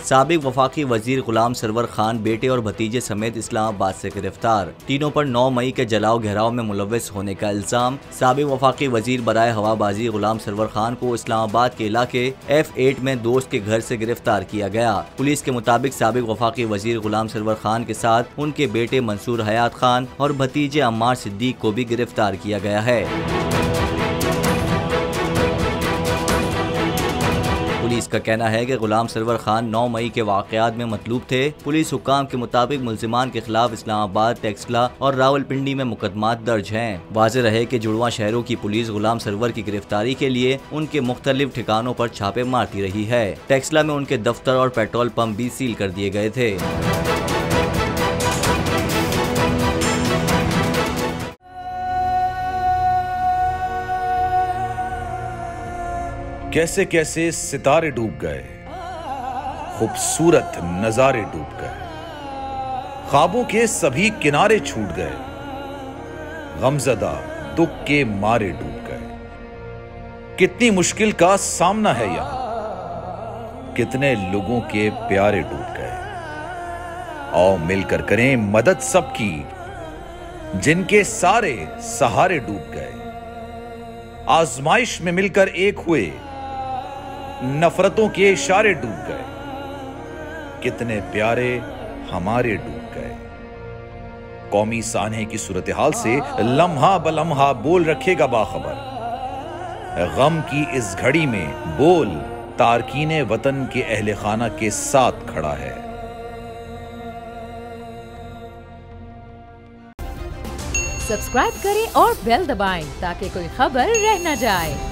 साबिक वफाकी वजीर गुलाम सरवर खान बेटे और भतीजे समेत इस्लामाबाद से गिरफ्तार। तीनों पर 9 मई के जलाओ घेराव में मुलव्वस होने का इल्जाम। साबिक वफाकी वजीर बराए हवाबाजी गुलाम सरवर खान को इस्लामाबाद के इलाके F8 में दोस्त के घर से गिरफ्तार किया गया। पुलिस के मुताबिक साबिक वफाकी वजीर गुलाम सरवर खान के साथ उनके बेटे मंसूर हयात खान और भतीजे अम्मार सिद्दीक को भी गिरफ्तार किया गया है। पुलिस का कहना है कि गुलाम सरवर खान 9 मई के वाकयात में मतलूब थे। पुलिस हुक्काम के मुताबिक मुल्जिमान के खिलाफ इस्लामाबाद, टेक्सला और रावलपिंडी में मुकदमात दर्ज हैं। वाज़ेह रहे कि जुड़वा शहरों की पुलिस गुलाम सरवर की गिरफ्तारी के लिए उनके मुख्तलिफ ठिकानों पर छापे मारती रही है। टेक्सला में उनके दफ्तर और पेट्रोल पंप भी सील कर दिए गए थे। कैसे कैसे सितारे डूब गए, खूबसूरत नजारे डूब गए, ख्वाबों के सभी किनारे छूट गए, गमज़दा दुख के मारे डूब गए। कितनी मुश्किल का सामना है यहां, कितने लोगों के प्यारे डूब गए। आओ मिलकर करें मदद सबकी, जिनके सारे सहारे डूब गए। आजमाइश में मिलकर एक हुए, नफरतों के इशारे डूब गए। कितने प्यारे हमारे डूब गए। कौमी सानहे की सूरत हाल से लम्हा बलम्हा बोल रखेगा बाखबर। गम की इस घड़ी में बोल तारकीने वतन के अहले खाना के साथ खड़ा है। सब्सक्राइब करें और बेल दबाएं ताकि कोई खबर रह न जाए।